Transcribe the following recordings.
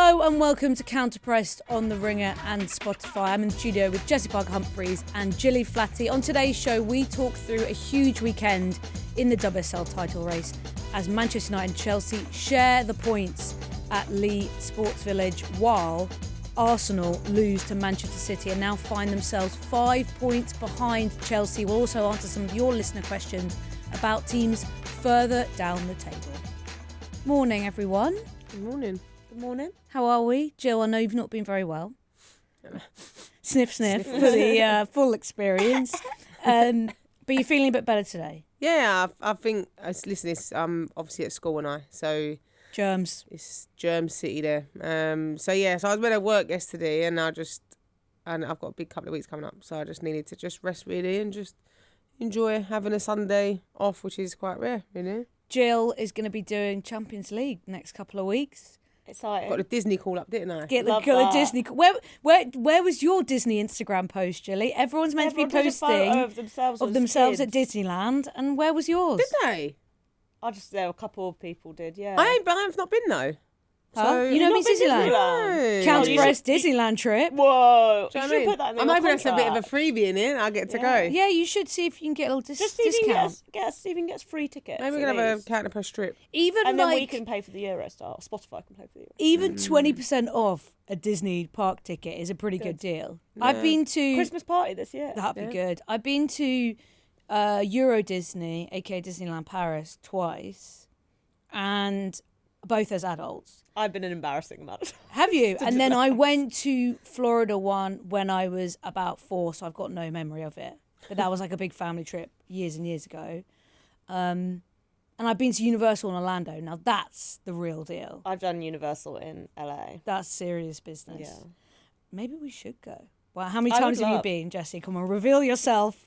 Hello and welcome to Counterpressed on The Ringer and Spotify. I'm in the studio with Jessy Humphreys and Gilly Flaherty. On today's show, we talk through a huge weekend in the WSL title race as Manchester United and Chelsea share the points at Lee Sports Village, while Arsenal lose to Manchester City and now find themselves 5 points behind Chelsea. We'll also answer some of your listener questions about teams further down the table. Morning, everyone. Good morning. Good morning. How are we? Jill, I know you've not been very well. Sniff, sniff for the full experience. But you're feeling a bit better today? Yeah, I think, listen, it's obviously at school and so germs. It's germ city there. So I was meant to work yesterday and I've got a big couple of weeks coming up, so I just needed to just rest really and just enjoy having a Sunday off, which is quite rare, you know. Jill is going to be doing Champions League next couple of weeks. Exciting. Got the Disney call up, didn't I? Get the Disney. Where was your Disney Instagram post, Gilly? Everyone's meant to be posting of themselves at Disneyland, and where was yours? Did they? There were a couple of people did, yeah. I've not been though. Huh? So You know me, Disneyland. No. Counterpressed Disneyland trip. Whoa! Do you know You what I should mean? put that in I'm your hoping that's a bit of a contract. freebie in it. I get to Yeah. go. Yeah, you should see if you can get a little Just see if you discount. see if you can get free tickets. Maybe we're at going to have a least. Counterpress trip. Even And then like we can pay for the Eurostar. Spotify can pay for the Eurostar. even 20% off a Disney park ticket is a pretty good deal. Yeah. I've been to Christmas party this year. That'd be good. I've been to Euro Disney, aka Disneyland Paris, twice, and both as adults. I've been an embarrassing amount of time. Have you? And then I went to Florida one when I was about 4, so I've got no memory of it. But that was like a big family trip years and years ago. And I've been to Universal in Orlando. Now that's the real deal. I've done Universal in LA. That's serious business. Yeah. Maybe we should go. Well, how many I would times have you love- been, Jessy? Come on, reveal yourself.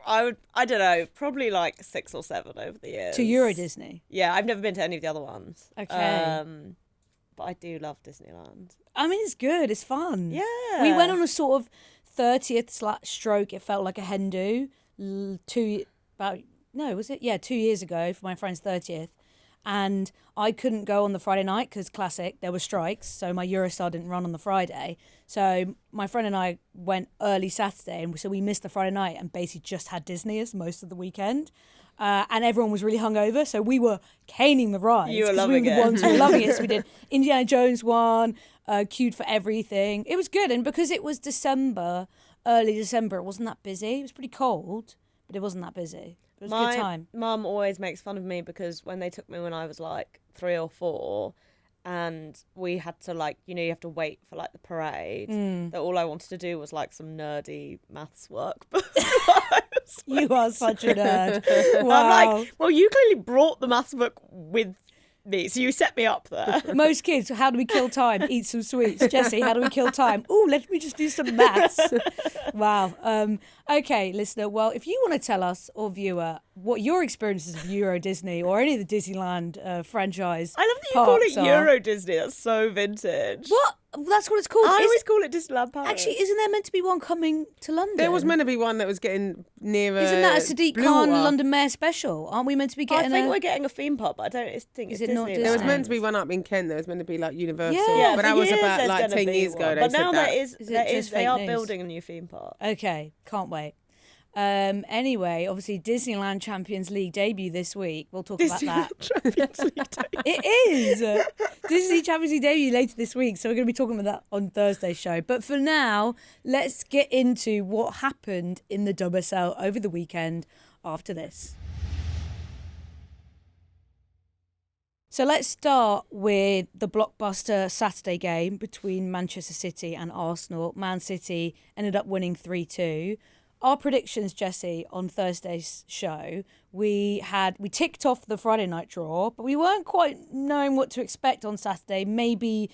I don't know, probably like 6 or 7 over the years. To Euro Disney. Yeah, I've never been to any of the other ones. Okay. But I do love Disneyland. I mean, it's good. It's fun. Yeah. We went on a sort of 30th stroke. It felt like a hen do. 2 years ago for my friend's 30th. And I couldn't go on the Friday night because classic, there were strikes. So my Eurostar didn't run on the Friday. So my friend and I went early Saturday. And so we missed the Friday night and basically just had Disney as most of the weekend. And everyone was really hungover. So we were caning the rides. You were 'cause loving we were the it. ones who were loving it. So we did Indiana Jones one, Queued for Everything. It was good. And because it was early December, it wasn't that busy. It was pretty cold, but it wasn't that busy. It was a good time. My mum always makes fun of me because when they took me when I was like 3 or 4 and we had to you have to wait for like the parade, that all I wanted to do was like some nerdy maths work. You are such a nerd. Wow. I'm like, well, you clearly brought the maths book with me, so you set me up there. Most kids, how do we kill time? Eat some sweets. Jessy, how do we kill time? Oh, let me just do some maths. Wow. Okay, listener. Well, if you want to tell us or viewer what your experiences of Euro Disney or any of the Disneyland franchise I love that you call parks it are. Euro Disney. That's so vintage. What? That's what it's called. I always call it Disneyland Paris. Actually, isn't there meant to be one coming to London? There was meant to be one that was getting nearer. Isn't that a Sadiq Khan London Mayor special? Aren't we meant to be getting I think we're getting a theme park, but I don't think Is it's it not Disney. There was Disney? meant to be one up in Kent. There was meant to be like Universal. Yeah, but for that was years about there's like gonna 10 be years ago. one. They But said now that. there is Is it just they fake are news? building a new theme park. Okay, can't wait. Anyway, obviously Disneyland Champions League debut this week. We'll talk about that. It is Disney Champions League debut later this week, so we're going to be talking about that on Thursday's show. But for now, let's get into what happened in the WSL over the weekend after this. So let's start with the blockbuster Saturday game between Manchester City and Arsenal. Man City ended up winning 3-2. Our predictions, Jessy, on Thursday's show, we ticked off the Friday night draw, but we weren't quite knowing what to expect on Saturday. Maybe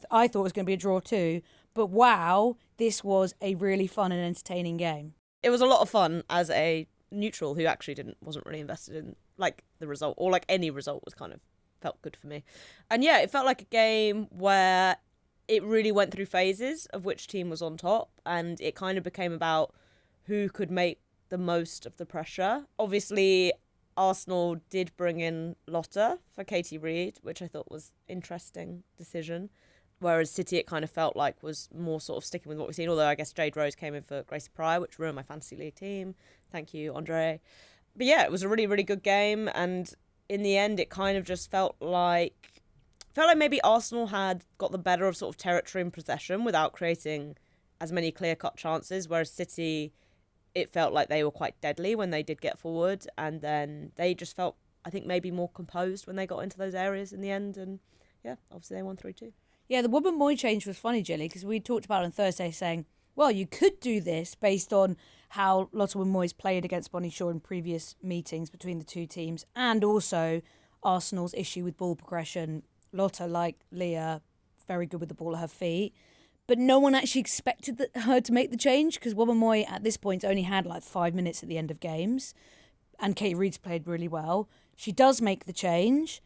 I thought it was going to be a draw too, but wow, this was a really fun and entertaining game. It was a lot of fun as a neutral who actually wasn't really invested in like the result, or like any result was kind of felt good for me. And yeah, it felt like a game where it really went through phases of which team was on top, and it kind of became about who could make the most of the pressure. Obviously, Arsenal did bring in Lotta for Katie Reid, which I thought was interesting decision. Whereas City, it kind of felt like was more sort of sticking with what we've seen. Although I guess Jade Rose came in for Gracie Pryor, which ruined my fantasy league team. Thank you, Andre. But yeah, it was a really, really good game. And in the end, it kind of just felt like maybe Arsenal had got the better of sort of territory and possession without creating as many clear-cut chances. Whereas City, it felt like they were quite deadly when they did get forward. And then they just felt, I think, maybe more composed when they got into those areas in the end. And yeah, obviously they won 3-2. Yeah, the Woman Moy change was funny, Gilly, because we talked about it on Thursday saying, well, you could do this based on how Lotta Moyes played against Bonnie Shaw in previous meetings between the two teams, and also Arsenal's issue with ball progression. Lotta, like Leah, very good with the ball at her feet. But no one actually expected her to make the change, because Woman Moy at this point only had like 5 minutes at the end of games. And Kate Reid's played really well. She does make the change.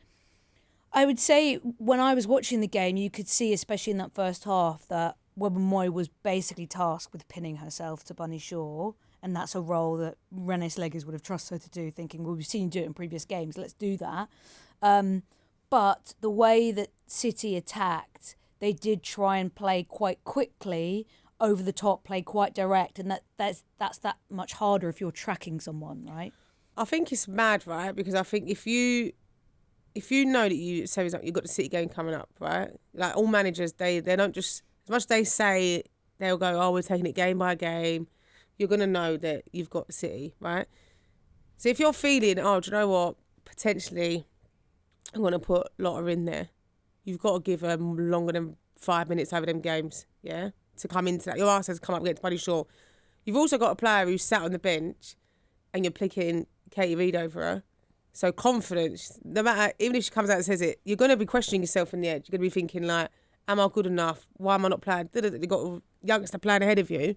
I would say when I was watching the game, you could see, especially in that first half, that Woman Moy was basically tasked with pinning herself to Bunny Shaw. And that's a role that Renée Slegers would have trusted her to do, thinking, well, we've seen you do it in previous games, let's do that. But the way that City attacked, they did try and play quite quickly, over the top, play quite direct. And that's that much harder if you're tracking someone, right? I think it's mad, right? Because I think if you know that you've got the City game coming up, right? Like all managers, they don't just, as much as they say, they'll go, oh, we're taking it game by game. You're going to know that you've got the City, right? So if you're feeling, oh, do you know what? Potentially, I'm going to put Lotta in there. You've got to give her longer than 5 minutes over them games, yeah? To come into that. Your arse has come up against Buddy Shaw. You've also got a player who's sat on the bench and you're picking Katie Reid over her. So confidence, no matter, even if she comes out and says it, you're going to be questioning yourself in the edge. You're going to be thinking like, am I good enough? Why am I not playing? You've got a youngster playing ahead of you.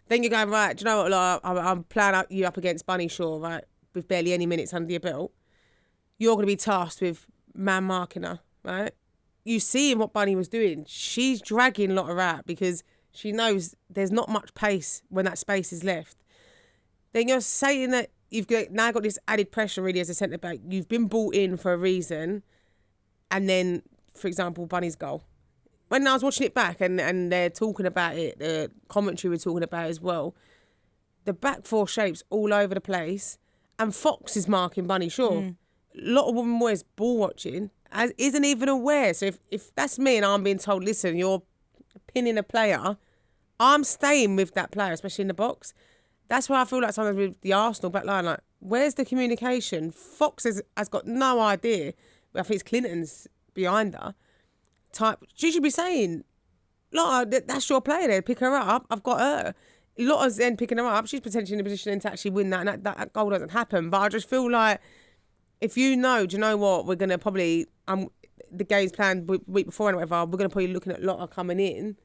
Then you're going, right, do you know what, like, I'm playing you up against Bunny Shaw, right, with barely any minutes under your belt. You're going to be tasked with man marking her, right? You see what Bunny was doing. She's dragging Lotta out because she knows there's not much pace when that space is left. Then you're saying that you've now got this added pressure really as a centre-back. You've been brought in for a reason. And then, for example, Bunny's goal. When I was watching it back and they're talking about it, the commentary were talking about it as well, the back four shapes all over the place, and Fox is marking Bunny Shaw. A lot of women wears ball watching, isn't even aware. So if that's me and I'm being told, listen, you're pinning a player, I'm staying with that player, especially in the box. That's why I feel like sometimes with the Arsenal back line, like, where's the communication? Fox has got no idea. I think it's Clinton's behind her. She should be saying, Lotta, that's your player there. Pick her up. I've got her. Lotta's then picking her up. She's potentially in a position to actually win that, and that goal doesn't happen. But I just feel like if you know, do you know what? We're going to probably, the game's planned week before and whatever, we're going to probably looking at Lotta coming in.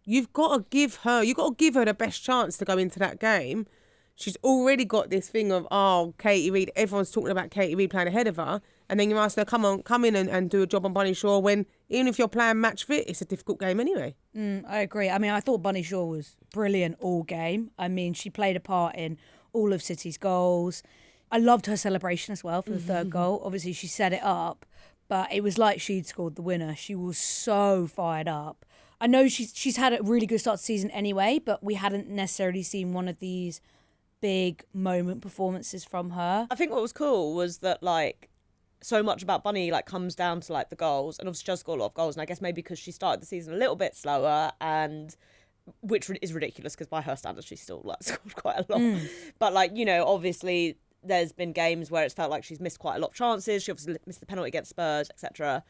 You've got to give her the best chance to go into that game. She's already got this thing of, oh, Katie Reid, everyone's talking about Katie Reid playing ahead of her. And then you're asking her, come in and do a job on Bunny Shaw when, even if you're playing match fit, it's a difficult game anyway. I agree. I mean, I thought Bunny Shaw was brilliant all game. I mean, she played a part in all of City's goals. I loved her celebration as well for the third goal. Obviously, she set it up, but it was like she'd scored the winner. She was so fired up. I know she's had a really good start to the season anyway, but we hadn't necessarily seen one of these big moment performances from her. I think what was cool was that, like, so much about Bunny, like, comes down to, like, the goals, and obviously she does score a lot of goals, and I guess maybe because she started the season a little bit slower, and which is ridiculous because by her standards she still, like, scored quite a lot. But, like, you know, obviously there's been games where it's felt like she's missed quite a lot of chances. She obviously missed the penalty against Spurs, etc.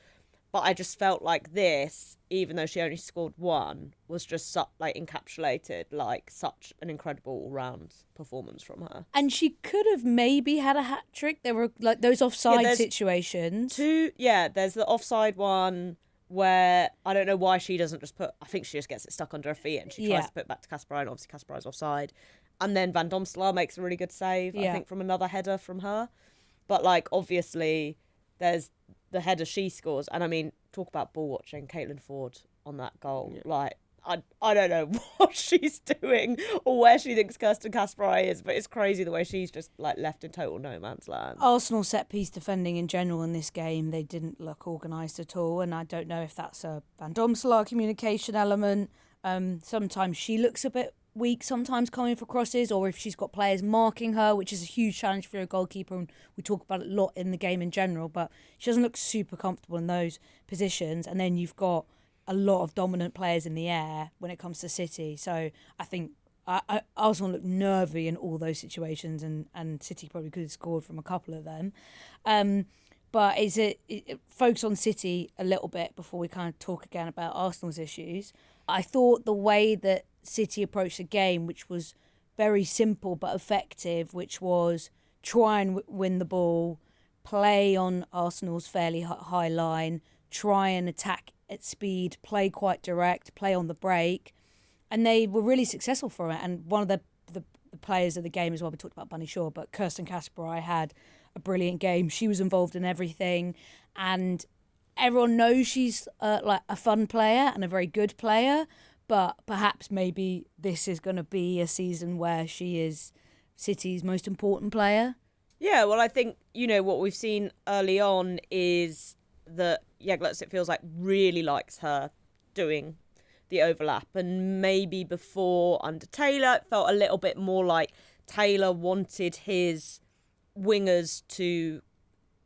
But I just felt like this, even though she only scored one, was just encapsulated like such an incredible all-round performance from her. And she could have maybe had a hat trick. There were like those offside situations. There's the offside one where I don't know why she doesn't just put. I think she just gets it stuck under her feet and she tries to put it back to Casper. And obviously Casper is offside. And then Van Domselaar makes a really good save, I think, from another header from her. But like obviously, there's the header she scores, and I mean, talk about ball watching. Caitlin Ford on that goal, like I don't know what she's doing or where she thinks Kirsten Kasperai is, but it's crazy the way she's just like left in total no man's land. Arsenal set-piece defending in general in this game, they didn't look organised at all, and I don't know if that's a Van Domselaar communication element. Sometimes she looks a bit weak, sometimes coming for crosses, or if she's got players marking her, which is a huge challenge for a goalkeeper, and we talk about it a lot in the game in general, but she doesn't look super comfortable in those positions. And then you've got a lot of dominant players in the air when it comes to City. So I think Arsenal looked nervy in all those situations, and City probably could have scored from a couple of them. But focus on City a little bit before we kind of talk again about Arsenal's issues. I thought the way that City approached the game, which was very simple but effective, which was try and win the ball, play on Arsenal's fairly high line, try and attack at speed, play quite direct, play on the break, and they were really successful for it. And one of the players of the game as well, we talked about Bunny Shaw, but Kirsten Kasperai had a brilliant game. She was involved in everything, and everyone knows she's like a fun player and a very good player, but perhaps maybe this is going to be a season where she is City's most important player. Yeah, well, I think, what we've seen early on is that Jegletz, it feels like, really likes her doing the overlap. And maybe before under Taylor, it felt a little bit more like Taylor wanted his wingers to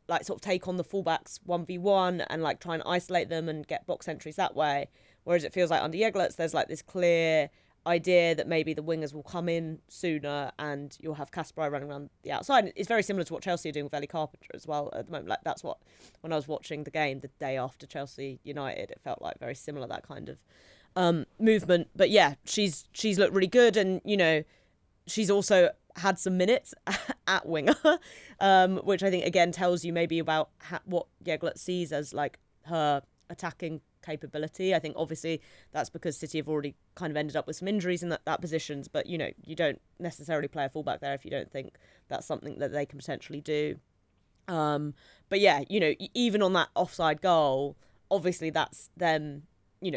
like sort of take on the fullbacks 1v1 and like try and isolate them and get box entries that way. Whereas it feels like under Jegletz, there's like this clear idea that maybe the wingers will come in sooner and you'll have Kasperai running around the outside. It's very similar to what Chelsea are doing with Ellie Carpenter as well at the moment. Like that's what, when I was watching the game the day after Chelsea United, it felt like very similar, that kind of movement. But yeah, she's looked really good, and she's also had some minutes at winger, which I think again tells you maybe about what Jegletz sees as like her attacking capability. I think obviously that's because City have already kind of ended up with some injuries in that positions, but you don't necessarily play a fullback there if you don't think that's something that they can potentially do. But yeah, even on that offside goal, obviously that's them,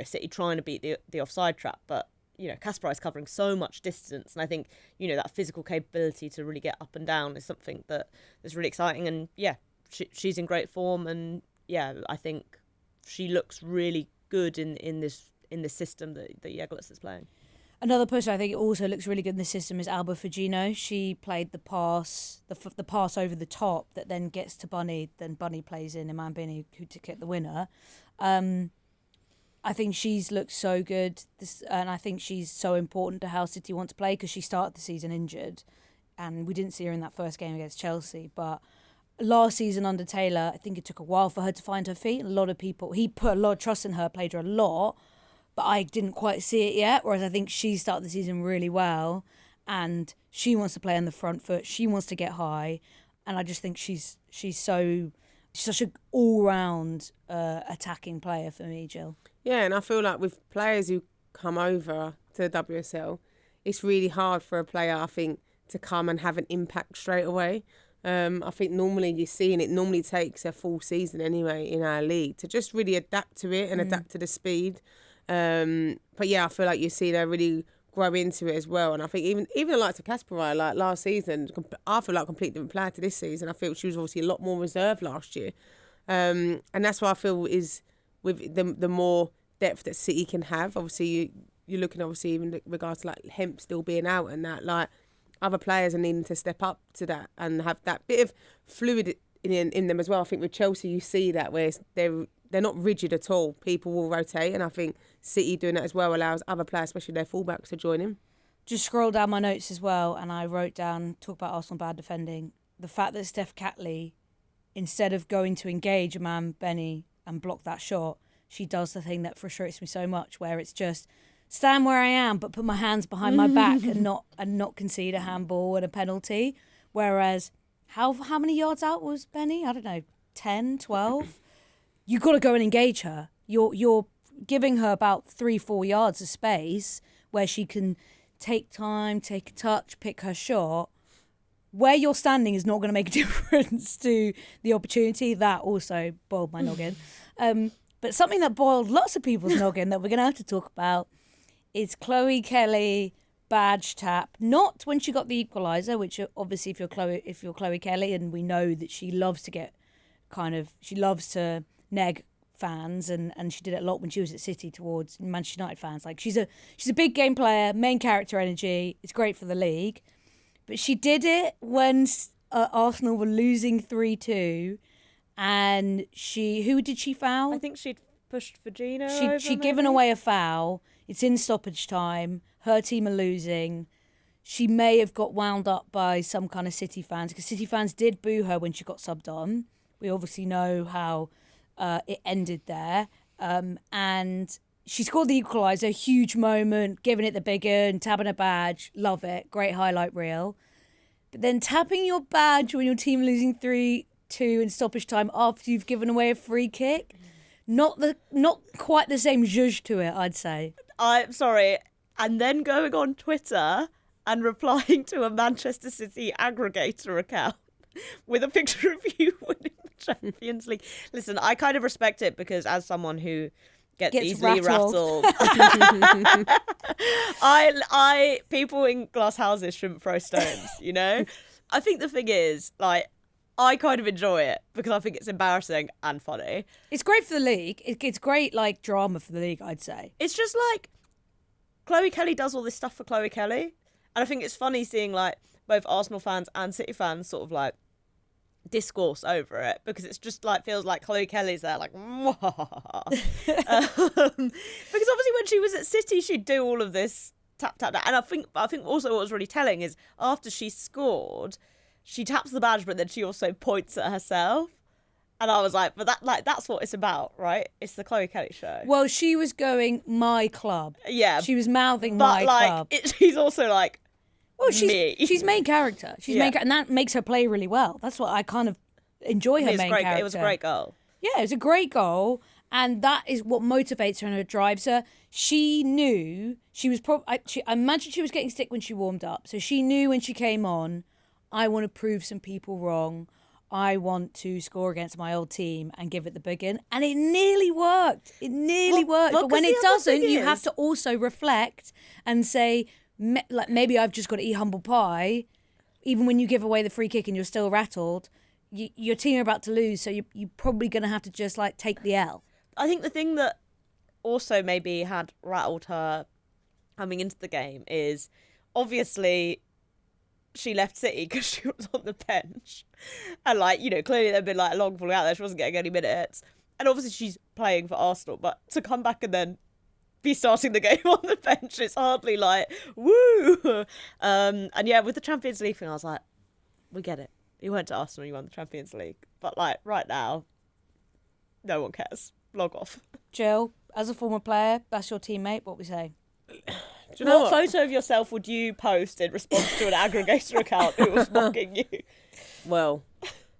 City trying to beat the offside trap, but Kasperai covering so much distance, and I think that physical capability to really get up and down is something that is really exciting. And yeah, she's in great form, and yeah, I think she looks really good in this system that Jegletz is playing. Another person I think also looks really good in this system is Alba Fugino. She played the pass over the top that then gets to Bunny. Then Bunny plays in Iman Bini, who to get the winner. I think she's looked so good, and I think she's so important to how City want to play, because she started the season injured, and we didn't see her in that first game against Chelsea. But last season under Taylor, I think it took a while for her to find her feet. A lot of people, he put a lot of trust in her, played her a lot, but I didn't quite see it yet. Whereas I think she started the season really well, and she wants to play on the front foot. She wants to get high, and I just think she's such an all-round attacking player for me, Jill. Yeah, and I feel like with players who come over to the WSL, it's really hard for a player, I think, to come and have an impact straight away. I think normally you're seeing it normally takes a full season anyway in our league to just really adapt to it and adapt to the speed. But yeah, I feel like you see her really grow into it as well. And I think even the likes of Kasperai, like last season, I feel like a completely different player to this season. I feel she was obviously a lot more reserved last year. And that's what I feel is with the more depth that City can have. Obviously, you're looking obviously even in regards to like Hemp still being out and that, like other players are needing to step up to that and have that bit of fluidity in them as well. I think with Chelsea you see that where they're not rigid at all. People will rotate, and I think City doing that as well allows other players, especially their fullbacks, to join in. Just scroll down my notes as well, and I wrote down, talk about Arsenal bad defending. The fact that Steph Catley, instead of going to engage Iman Bini and block that shot, she does the thing that frustrates me so much, where it's just stand where I am but put my hands behind my back and not concede a handball and a penalty. Whereas how many yards out was Bini? I don't know, 10, 12? You got to go and engage her. You're giving her about 3-4 yards of space where she can take time, take a touch, pick her shot. Where you're standing is not going to make a difference to the opportunity. That also boiled my noggin. But something that boiled lots of people's noggin that we're going to have to talk about is Chloe Kelly badge tap. Not when she got the equaliser, which obviously if you're Chloe Kelly, and we know that she loves to neg fans, and she did it a lot when she was at City towards Manchester United fans. Like she's a big game player, main character energy. It's great for the league, but she did it when Arsenal were losing 3-2, and who did she foul? I think she'd pushed Virginia. She'd given away a foul. It's in stoppage time. Her team are losing. She may have got wound up by some kind of City fans, because City fans did boo her when she got subbed on. We obviously know how it ended there. And she scored the equaliser, huge moment, giving it the big un, tapping a badge. Love it. Great highlight reel. But then tapping your badge when your team losing 3-2 in stoppage time after you've given away a free kick, not quite the same zhuzh to it, I'd say. I'm sorry. And then going on Twitter and replying to a Manchester City aggregator account with a picture of you winning the Champions League. Listen, I kind of respect it, because as someone who gets easily rattled. I people in glass houses shouldn't throw stones, you know? I think the thing is, like, I kind of enjoy it because I think it's embarrassing and funny. It's great for the league. It's great, like, drama for the league, I'd say. It's just like Chloe Kelly does all this stuff for Chloe Kelly. And I think it's funny seeing, like, both Arsenal fans and City fans sort of, like, discourse over it, because it's just like feels like Chloe Kelly's there like because obviously when she was at City she'd do all of this tap, and I think also what was really telling is after she scored she taps the badge, but then she also points at herself, and I was like, but that's what it's about, right? It's the Chloe Kelly show. Well, she was going my club. Yeah, she was mouthing but my club. She's also like, well, she's main character. And that makes her play really well. That's what I kind of enjoy her main character. It was a great goal. Yeah, it was a great goal, and that is what motivates her and drives her. She knew she was I imagine she was getting stick when she warmed up, so she knew when she came on, I want to prove some people wrong. I want to score against my old team and give it the big in. And it nearly worked. But when it doesn't, you have to also reflect and say, like, maybe I've just got to eat humble pie. Even when you give away the free kick and you're still rattled, your team are about to lose, so you're probably going to have to just, like, take the L. I think the thing that also maybe had rattled her coming into the game is obviously she left City because she was on the bench. And, like, you know, clearly there'd been, like, a long falling out there. She wasn't getting any minutes. And obviously she's playing for Arsenal, but to come back and then be starting the game on the bench, it's hardly like, woo! And yeah, with the Champions League thing, I was like, we get it. You went to Arsenal, you won the Champions League. But, like, right now, no one cares. Log off. Jill, as a former player, that's your teammate, what we say? Do you know what photo of yourself would you post in response to an aggregator account who was mocking you? Well,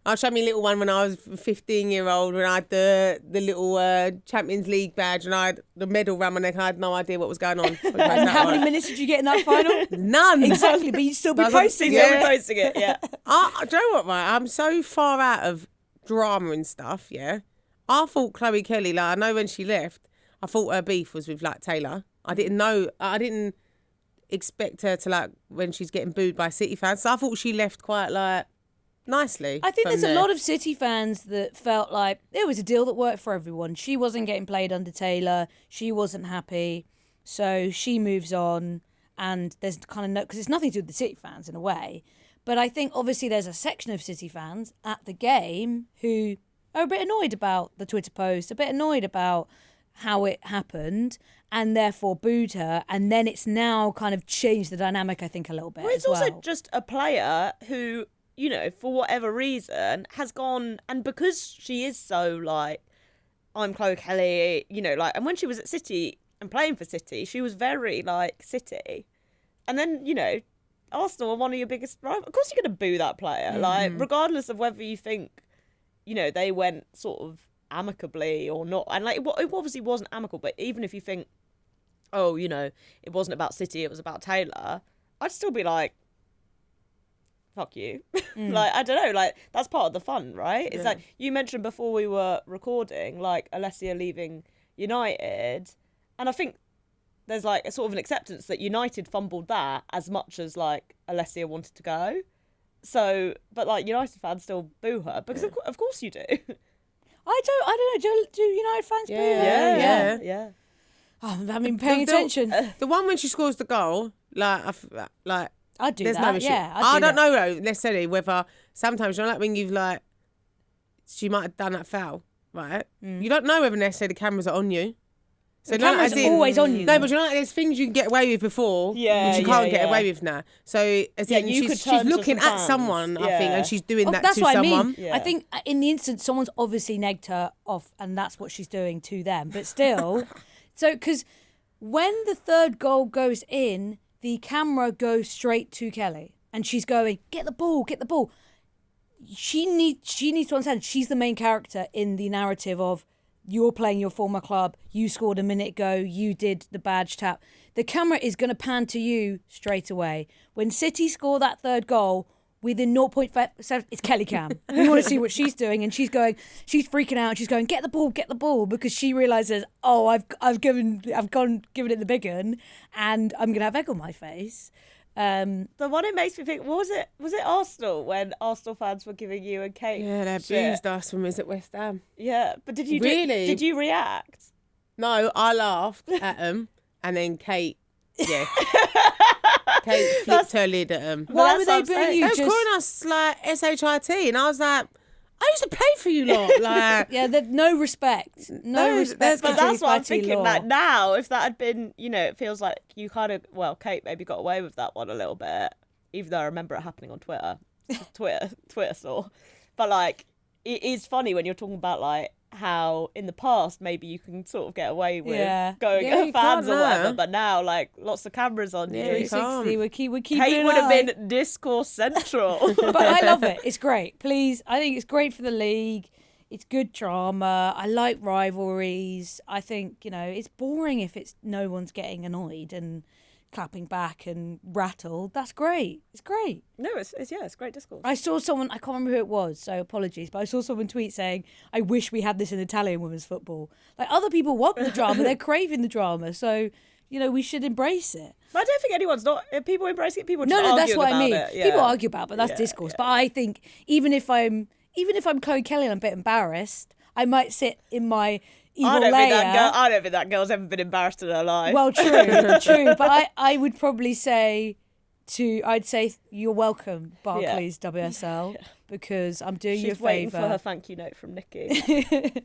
I'll show me a little one when I was 15-year-old, when I had the little Champions League badge and I had the medal around my neck and I had no idea what was going on. And how many minutes did you get in that final? None. Exactly, but you'd still be posting it. Yeah. Do you know what, right? I'm so far out of drama and stuff, yeah? I thought Chloe Kelly, like, I know when she left, I thought her beef was with, like, Taylor. I didn't expect her to, like, when she's getting booed by City fans. So I thought she left quite, like, nicely. I think there's a lot of City fans that felt like there was a deal that worked for everyone. She wasn't getting played under Taylor. She wasn't happy. So she moves on. And there's kind of no, because it's nothing to do with the City fans in a way. But I think obviously there's a section of City fans at the game who are a bit annoyed about the Twitter post, a bit annoyed about how it happened, and therefore booed her. And then it's now kind of changed the dynamic, I think, a little bit. Well, it's also just a player who, you know, for whatever reason, has gone, and because she is so, like, I'm Chloe Kelly, you know, like, and when she was at City and playing for City, she was very, like, City. And then, you know, Arsenal are one of your biggest rivals. Of course you're going to boo that player, like, regardless of whether you think, you know, they went sort of amicably or not. And, like, it obviously wasn't amicable, but even if you think, oh, you know, it wasn't about City, it was about Taylor, I'd still be like, fuck you. Like, I don't know, like, that's part of the fun, right? It's like, you mentioned before we were recording, like, Alessia leaving United, and I think there's like a sort of an acceptance that United fumbled that as much as like Alessia wanted to go. So, but like United fans still boo her because of course you do. I don't know. Do United fans boo her? Yeah. Oh, I mean, paying attention. The one when she scores the goal, I'd do there's that. no issue. Yeah, I don't know though, necessarily whether sometimes, you know, like when you've like, she might have done that foul, right? You don't know whether necessarily the cameras are on you. So the camera's always on you. No, but you know, like, there's things you can get away with before, which you can't get away with now. So as in, she's looking at someone, I think, and she's doing that to someone. I mean. Yeah. I think in the instance, someone's obviously negged her off, and that's what she's doing to them. But still, so because when the third goal goes in, the camera goes straight to Kelly, and she's going, "Get the ball, get the ball." She needs to understand she's the main character in the narrative of. You're playing your former club, you scored a minute ago, you did the badge tap. The camera is going to pan to you straight away. When City score that third goal, within 0.5, it's Kelly Cam. We want to see what she's doing, and she's freaking out, and she's going, get the ball, because she realises, oh, I've given it the big un, and I'm going to have egg on my face. The one it makes me think, was it Arsenal when Arsenal fans were giving you and Kate? Yeah, they abused us when we was at West Ham. Yeah, but did you really? Did you react? No, I laughed at them, and then Kate, Kate flipped her lid at them. Why were they booing you? They was calling us like SHIT, and I was like, I used to play for you lot. Like, yeah, no respect. No respect. But that's what I'm thinking. Like now, if that had been, you know, it feels like you kind of, well, Kate maybe got away with that one a little bit, even though I remember it happening on Twitter. Twitter saw. But like, it is funny when you're talking about like how in the past maybe you can sort of get away with going at fans or whatever, but now like lots of cameras on you. 360, we're keeping Kate would have been discourse central. But I love it. It's great. Please, I think it's great for the league. It's good drama. I like rivalries. I think, you know, it's boring if it's no one's getting annoyed and clapping back and rattled. That's great. It's great. No, it's great discourse. I saw someone, I can't remember who it was, so apologies, but I saw someone tweet saying, I wish we had this in Italian women's football. Like, other people want the drama, they're craving the drama, so, you know, we should embrace it. But I don't think anyone's not, people embracing it, people just No, that's what I mean. Yeah. People argue about it, but that's discourse. But I think even if I'm Chloe Kelly and I'm a bit embarrassed, I might sit in my I don't think that girl's ever been embarrassed in her life. Well, true. But I would probably say I'd say you're welcome, Barclays WSL, because I'm doing you a favour. She's waiting for her thank you note from Nikki.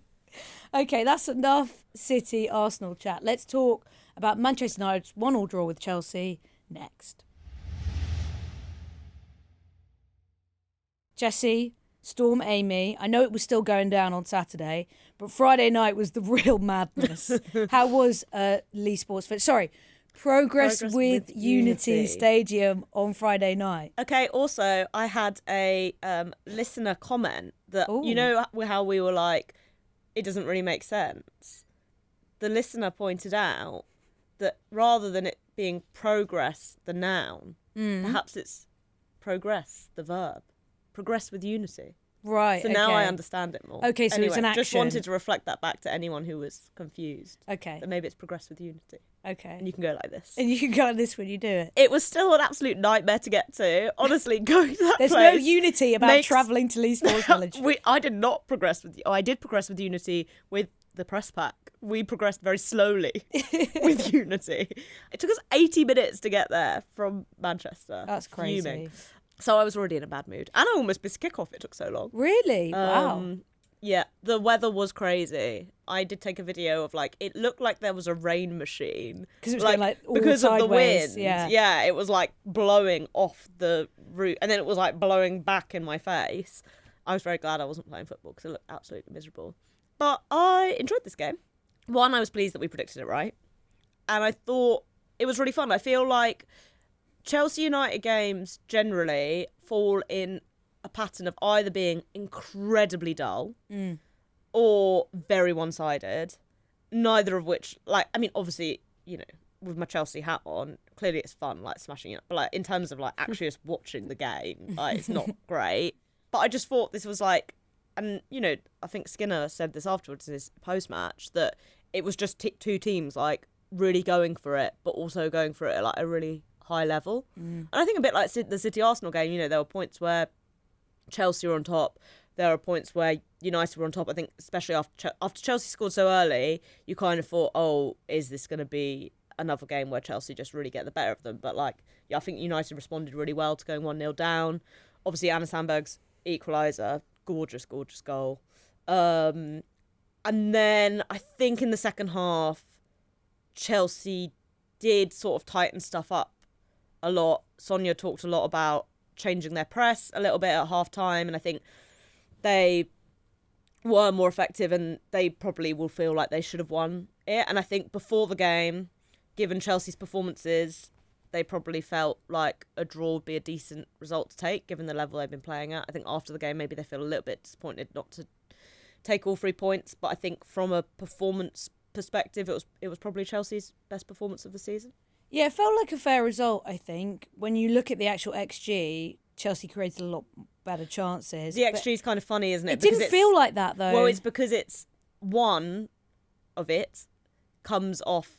Okay, that's enough City Arsenal chat. Let's talk about Manchester United's 1-1 draw with Chelsea next. Jessy, Storm Amy, I know it was still going down on Saturday, but Friday night was the real madness. How was Lee Sports? Progress with Unity Stadium on Friday night. Okay, also, I had a listener comment that, you know how we were like, it doesn't really make sense? The listener pointed out that rather than it being progress, the noun, perhaps it's progress, the verb. Progress with Unity. Right. So now I understand it more. Okay, so anyway, it's an action. Just wanted to reflect that back to anyone who was confused. Okay. That maybe it's progress with Unity. Okay. And you can go like this. And you can go like this when you do it. It was still an absolute nightmare to get to. Honestly, going to that There's place no unity about travelling to Lee Sports Village. I did not progress with... I did progress with Unity with the press pack. We progressed very slowly with Unity. It took us 80 minutes to get there from Manchester. That's crazy. Fuming. So I was already in a bad mood. And I almost missed kickoff. It took so long. Really? Wow. Yeah, the weather was crazy. I did take a video of like, it looked like there was a rain machine. Because it was going like all because sideways. Of the wind. Yeah, it was like blowing off the roof. And then it was like blowing back in my face. I was very glad I wasn't playing football because it looked absolutely miserable. But I enjoyed this game. One, I was pleased that we predicted it right. And I thought it was really fun. I feel like Chelsea United games generally fall in a pattern of either being incredibly dull or very one-sided, neither of which, like, I mean, obviously, you know, with my Chelsea hat on, clearly it's fun, like, smashing it. But, like, in terms of, like, actually just watching the game, like, it's not great. But I just thought this was, like, and, you know, I think Skinner said this afterwards in his post-match, that it was just two teams, like, really going for it, but also going for it at like a really high level. And I think a bit like the City-Arsenal game, you know, there were points where Chelsea were on top. There are points where United were on top. I think especially after Chelsea scored so early, you kind of thought, oh, is this going to be another game where Chelsea just really get the better of them? But like, yeah, I think United responded really well to going 1-0 down. Obviously, Anna Sandberg's equaliser, gorgeous, gorgeous goal. And then I think in the second half, Chelsea did sort of tighten stuff up a lot. Sonia talked a lot about changing their press a little bit at half time, and I think they were more effective, and they probably will feel like they should have won it. And I think before the game, given Chelsea's performances, they probably felt like a draw would be a decent result to take, given the level they've been playing at. I think after the game, maybe they feel a little bit disappointed not to take all 3 points, but I think from a performance perspective, it was probably Chelsea's best performance of the season. Yeah, it felt like a fair result, I think. When you look at the actual XG, Chelsea created a lot better chances. The XG is kind of funny, isn't it? It didn't feel like that, though. Well, it's because it's one of it comes off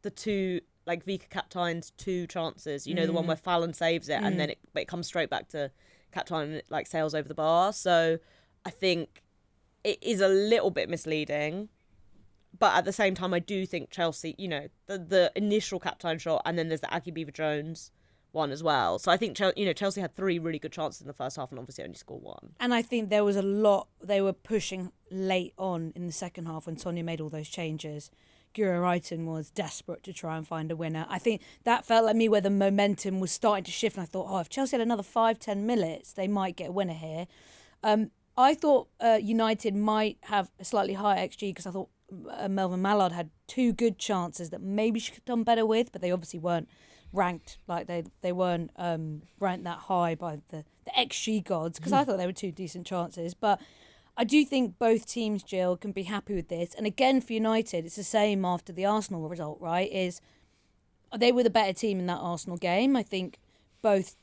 the two, like Vika Kaptein's 2 chances. You know, the one where Fallon saves it, and then it comes straight back to Kaptein and it like sails over the bar. So I think it is a little bit misleading. But at the same time, I do think Chelsea, you know, the initial Kaptein shot, and then there's the Aggie Beaver-Jones one as well. So I think, Chelsea had 3 really good chances in the first half and obviously only scored 1. And I think there was a lot they were pushing late on in the second half when Sonia made all those changes. Guro Reiten was desperate to try and find a winner. I think that felt like me where the momentum was starting to shift, and I thought, if Chelsea had another 5-10 minutes, they might get a winner here. I thought United might have a slightly higher XG because I thought Melvin Mallard had 2 good chances that maybe she could have done better with, but they obviously weren't ranked, like they weren't ranked that high by the XG gods, because I thought they were 2 decent chances. But I do think both teams, Jill, can be happy with this. And again, for United, it's the same after the Arsenal result, right? Is they were the better team in that Arsenal game. I think both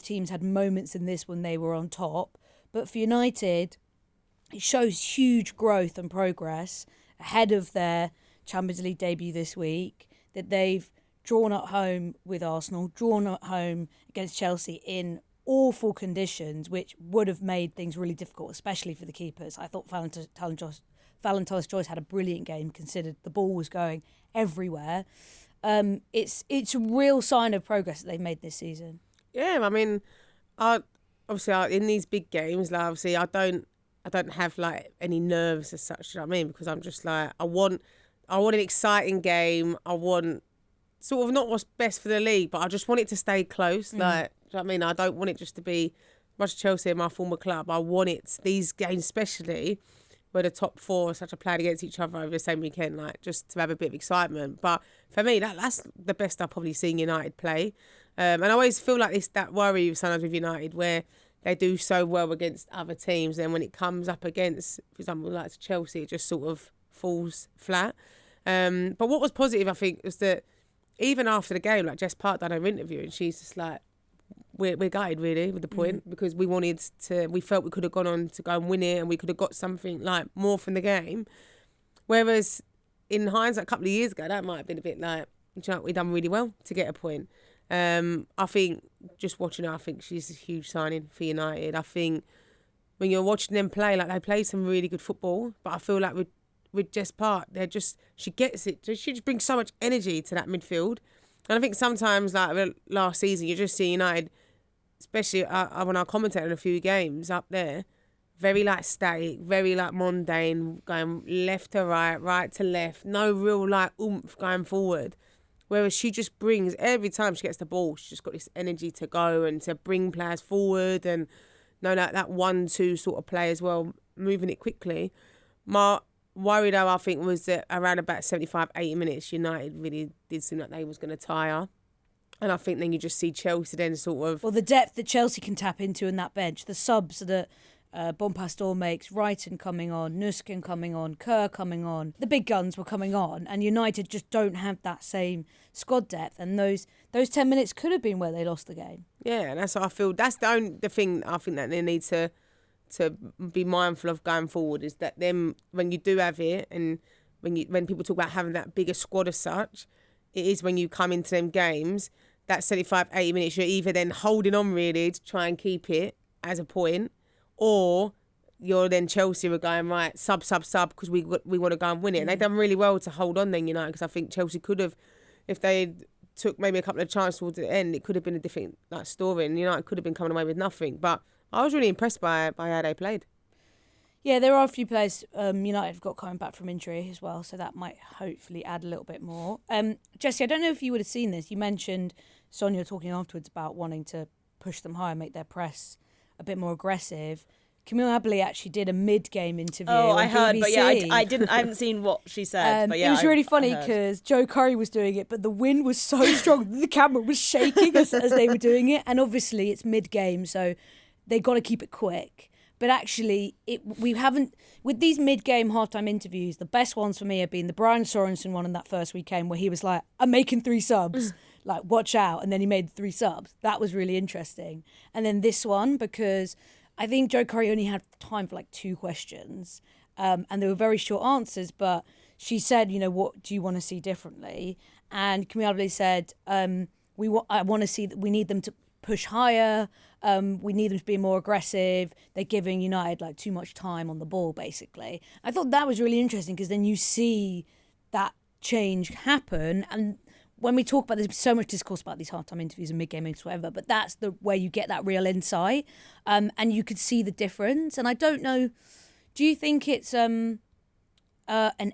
teams had moments in this when they were on top. But for United, it shows huge growth and progress ahead of their Champions League debut this week, that they've drawn at home with Arsenal, drawn at home against Chelsea in awful conditions, which would have made things really difficult, especially for the keepers. I thought Fallon Torres-Joyce had a brilliant game, considered the ball was going everywhere. It's a real sign of progress that they've made this season. Yeah, I mean, obviously in these big games, like obviously I don't have like any nerves as such. You know what I mean? Because I'm just like I want an exciting game. I want sort of not what's best for the league, but I just want it to stay close. Like, do you know what I mean? I don't want it just to be much Chelsea in my former club. I want it, these games especially, where the top 4 are such a played against each other over the same weekend, like just to have a bit of excitement. But for me, that's the best I've probably seen United play. And I always feel like it's that worry sometimes with United where they do so well against other teams, and when it comes up against, for example, like Chelsea, it just sort of falls flat. But what was positive, I think, was that even after the game, like Jess Park done her interview, and she's just like, we're gutted really with the point, because we felt we could have gone on to go and win it, and we could have got something like more from the game. Whereas in hindsight, a couple of years ago, that might have been a bit like, we done really well to get a point. I think just watching her, I think she's a huge signing for United. I think when you're watching them play, like they play some really good football, but I feel like with Jess Park, she gets it. She just brings so much energy to that midfield. And I think sometimes, like last season, you just see United, especially when I commentated on a few games up there, very like static, very like mundane, going left to right, right to left, no real like oomph going forward. Whereas she just brings, every time she gets the ball, she's just got this energy to go and to bring players forward, and that 1-2 sort of play as well, moving it quickly. My worry though, I think, was that around about 75, 80 minutes, United really did seem like they was going to tire. And I think then you just see Chelsea then sort of... Well, the depth that Chelsea can tap into in that bench, the subs that Bonpastor makes, Reiten coming on, Nuskin coming on, Kerr coming on, the big guns were coming on, and United just don't have that same squad depth, and those 10 minutes could have been where they lost the game. Yeah, and that's what I feel. That's the thing I think that they need to be mindful of going forward, is that them, when you do have it, and when people talk about having that bigger squad as such, it is when you come into them games, that 75, 80 minutes, you're either then holding on really to try and keep it as a point, or you're then Chelsea were going, right, sub, because we want to go and win it. And they've done really well to hold on then, United, because I think Chelsea could have, if they took maybe a couple of chances towards the end, it could have been a different story, and United could have been coming away with nothing. But I was really impressed by how they played. Yeah, there are a few players United have got coming back from injury as well, so that might hopefully add a little bit more. Jessy, I don't know if you would have seen this. You mentioned Sonia talking afterwards about wanting to push them higher, make their press a bit more aggressive. Camille Abley actually did a mid-game interview. Oh, on I heard, BBC. but yeah, I didn't. I haven't seen what she said. But yeah, it was really funny because Joe Curry was doing it, but the wind was so strong that the camera was shaking as they were doing it. And obviously, it's mid-game, so they got to keep it quick. But actually, we haven't with these mid-game halftime interviews. The best ones for me have been the Brian Sorensen one in that first weekend, where he was like, "I'm making 3 subs." Like, watch out. And then he made 3 subs. That was really interesting. And then this one, because I think Joe Curry only had time for like 2 questions. And they were very short answers. But she said, what do you want to see differently? And Camille Abley said, I want to see that we need them to push higher. We need them to be more aggressive. They're giving United like too much time on the ball, basically. I thought that was really interesting because then you see that change happen. And when we talk about, there's so much discourse about these halftime interviews and mid-game interviews, whatever, but that's where you get that real insight, and you could see the difference. And I don't know, do you think it's an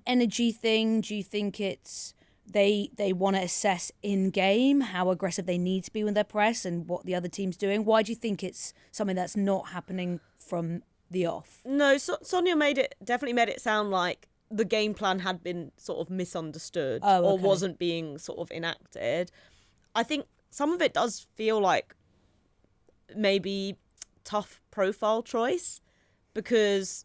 energy thing? Do you think it's they want to assess in-game how aggressive they need to be with their press and what the other team's doing? Why do you think it's something that's not happening from the off? No, Sonia definitely made it sound like the game plan had been sort of misunderstood or wasn't being sort of enacted. I think some of it does feel like maybe tough profile choice, because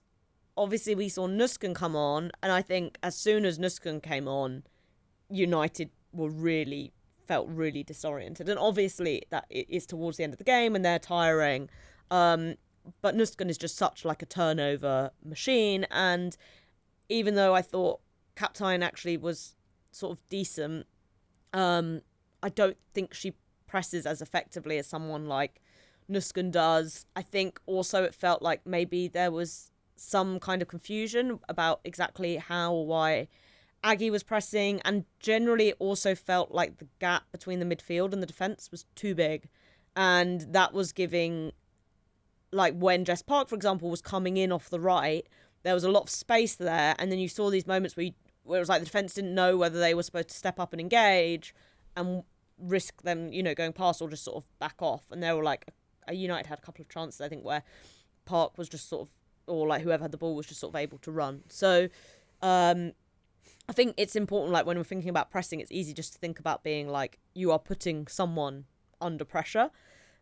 obviously we saw Nusken come on, and I think as soon as Nusken came on, United felt really disoriented. And obviously that it is towards the end of the game and they're tiring. But Nusken is just such like a turnover machine, and even though I thought Captain actually was sort of decent, I don't think she presses as effectively as someone like Nusken does. I think also it felt like maybe there was some kind of confusion about exactly how or why Aggie was pressing, and generally it also felt like the gap between the midfield and the defence was too big, and that was giving, like when Jess Park, for example, was coming in off the right, there was a lot of space there, and then you saw these moments where it was like the defence didn't know whether they were supposed to step up and engage and risk them, going past, or just sort of back off. And there were like, United had a couple of chances, I think, where Park was just sort of, or like whoever had the ball was just sort of able to run. So I think it's important, like when we're thinking about pressing, it's easy just to think about being like, you are putting someone under pressure,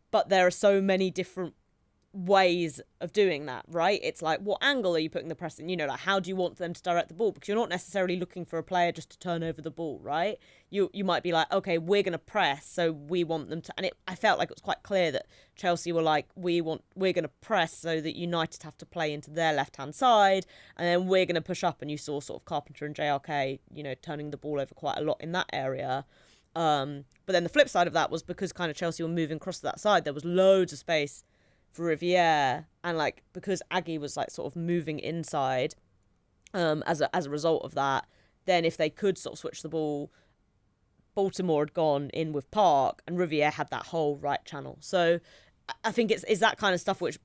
but there are so many different ways of doing that, right? It's like, what angle are you putting the press in? Like, how do you want them to direct the ball? Because you're not necessarily looking for a player just to turn over the ball, right? You might be like, okay, we're going to press, so we want them to. And I felt like it was quite clear that Chelsea were like, we're going to press so that United have to play into their left-hand side, and then we're going to push up. And you saw sort of Carpenter and JRK, turning the ball over quite a lot in that area. But then the flip side of that was, because kind of Chelsea were moving across to that side, there was loads of space for Riviere, and like because Aggie was like sort of moving inside as a result of that, then if they could sort of switch the ball, Baltimore had gone in with Park and Riviere had that whole right channel. So I think it's that kind of stuff which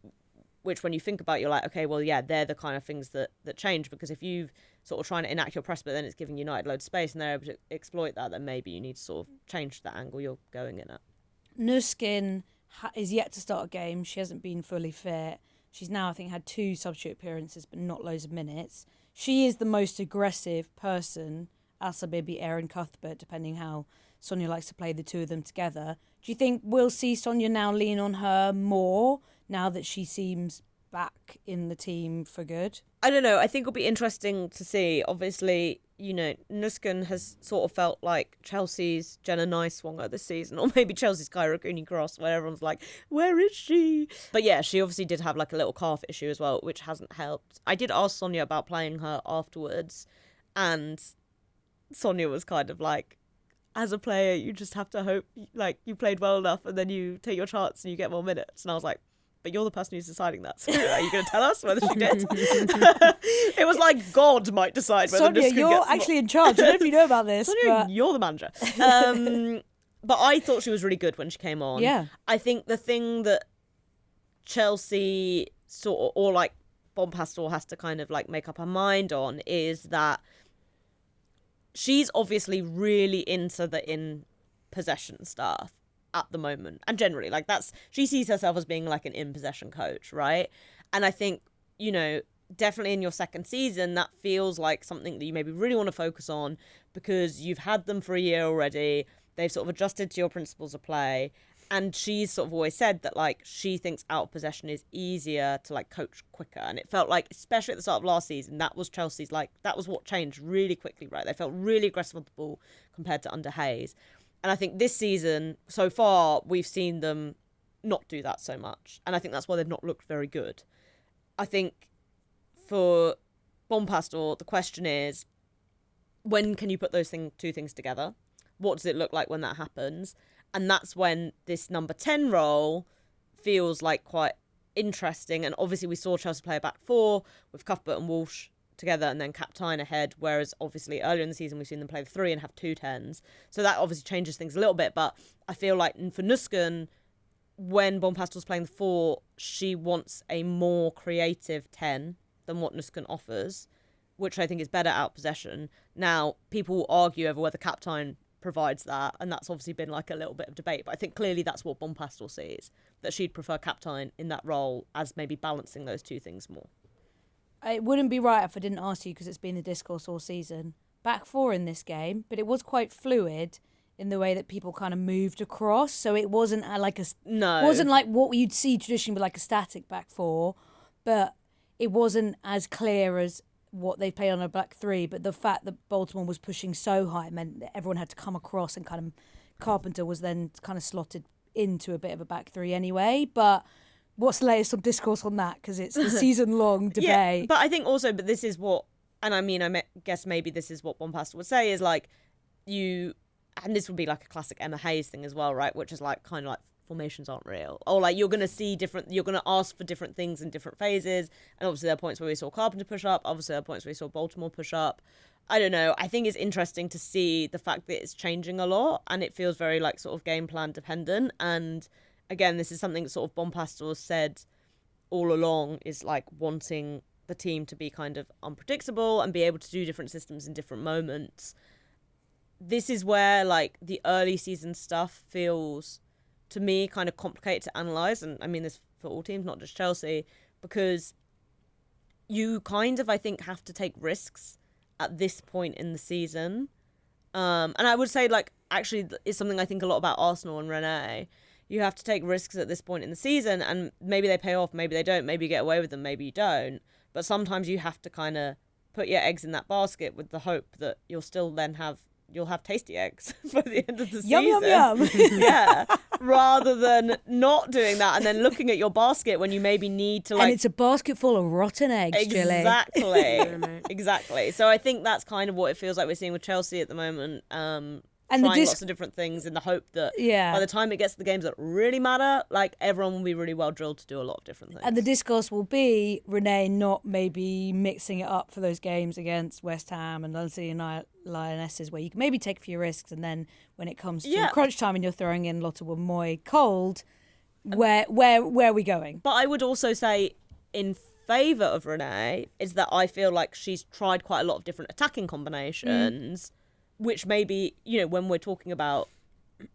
when you think about, you're like, okay, well, yeah, they're the kind of things that change, because if you sort of trying to enact your press but then it's giving United loads of space and they're able to exploit that, then maybe you need to sort of change that angle you're going in at. Nuskin is yet to start a game. She hasn't been fully fit. She's now, I think, had 2 substitute appearances, but not loads of minutes. She is the most aggressive person, also maybe Erin Cuthbert, depending how Sonia likes to play the two of them together. Do you think we'll see Sonia now lean on her more now that she seems back in the team for good? I don't know. I think it'll be interesting to see. Obviously, Nusken has sort of felt like Chelsea's Jenna Nice-Swanger this season, or maybe Chelsea's Kyra Cooney-Cross, where everyone's like, where is she? But yeah, she obviously did have like a little calf issue as well, which hasn't helped. I did ask Sonia about playing her afterwards, and Sonia was kind of like, as a player, you just have to hope like you played well enough and then you take your chance and you get more minutes. And I was like, but you're the person who's deciding that. So are you going to tell us whether she did? It was like God might decide whether Sonia, Nuskin you're gets actually in charge. I don't know if you know about this. Sonia, But... you're the manager. But I thought she was really good when she came on. Yeah. I think the thing that Chelsea sort of, or like Bompastor has to kind of like make up her mind on is that she's obviously really into the in possession stuff at the moment, and generally like that's, she sees herself as being like an in possession coach, right? And I think, you know, definitely in your second season that feels like something that you maybe really want to focus on because you've had them for a year already, they've sort of adjusted to your principles of play, and she's sort of always said that like she thinks out of possession is easier to like coach quicker. And it felt like, especially at the start of last season, that was Chelsea's like, that was what changed really quickly, right? They felt really aggressive on the ball compared to under Hayes. And I think this season, so far, we've seen them not do that so much. And I think that's why they've not looked very good. I think for Bompastor, the question is, when can you put those two things together? What does it look like when that happens? And that's when this number 10 role feels like quite interesting. And obviously we saw Chelsea play a back four with Cuthbert and Walsh together and then Captain ahead, whereas obviously earlier in the season we've seen them play the three and have 2 10s. So that obviously changes things a little bit, but I feel like for Nuskin, when Bompastor's playing the 4, she wants a more creative 10 than what Nuskin offers, which I think is better out possession. Now, people will argue over whether Captain provides that, and that's obviously been like a little bit of debate, but I think clearly that's what Bompastor sees, that she'd prefer Captain in that role as maybe balancing those two things more. It wouldn't be right if I didn't ask you, because it's been the discourse all season. Back four in this game, but it was quite fluid in the way that people kind of moved across. So it wasn't wasn't like what you'd see traditionally with like a static back four, but it wasn't as clear as what they play on a back three. But the fact that Baltimore was pushing so high meant that everyone had to come across, and kind of Carpenter was then kind of slotted into a bit of a back three anyway. But what's the latest on discourse on that? Because it's the season-long debate. Yeah, but I think also, but this is what, and I mean, guess maybe this is what Bompastor would say, is like, and this would be like a classic Emma Hayes thing as well, right? Which is like, kind of like, formations aren't real. Or like, you're going to see you're going to ask for different things in different phases. And obviously there are points where we saw Carpenter push up. Obviously there are points where we saw Baltimore push up. I don't know. I think it's interesting to see the fact that it's changing a lot, and it feels very like sort of game plan dependent. And again, this is something that sort of Bompastor said all along, is like wanting the team to be kind of unpredictable and be able to do different systems in different moments. This is where like the early season stuff feels, to me, kind of complicated to analyse. And I mean this for all teams, not just Chelsea, because you kind of, I think, have to take risks at this point in the season. And I would say, like, actually, it's something I think a lot about Arsenal and Renee. You have to take risks at this point in the season, and maybe they pay off, maybe they don't, maybe you get away with them, maybe you don't. But sometimes you have to kind of put your eggs in that basket with the hope that you'll have tasty eggs by the end of the season. Yum, yum, yum. Yeah. Rather than not doing that and then looking at your basket when you maybe need to, like... And it's a basket full of rotten eggs, Gilly. Exactly. Exactly. So I think that's kind of what it feels like we're seeing with Chelsea at the moment. And trying lots of different things in the hope that by the time it gets to the games that really matter, like, everyone will be really well drilled to do a lot of different things. And the discourse will be Renee not maybe mixing it up for those games against West Ham and Lionesses, where you can maybe take a few risks, and then when it comes to crunch time and you're throwing in Lotte Moy cold, where are we going? But I would also say, in favour of Renee, is that I feel like she's tried quite a lot of different attacking combinations. Which maybe, you know, when we're talking about,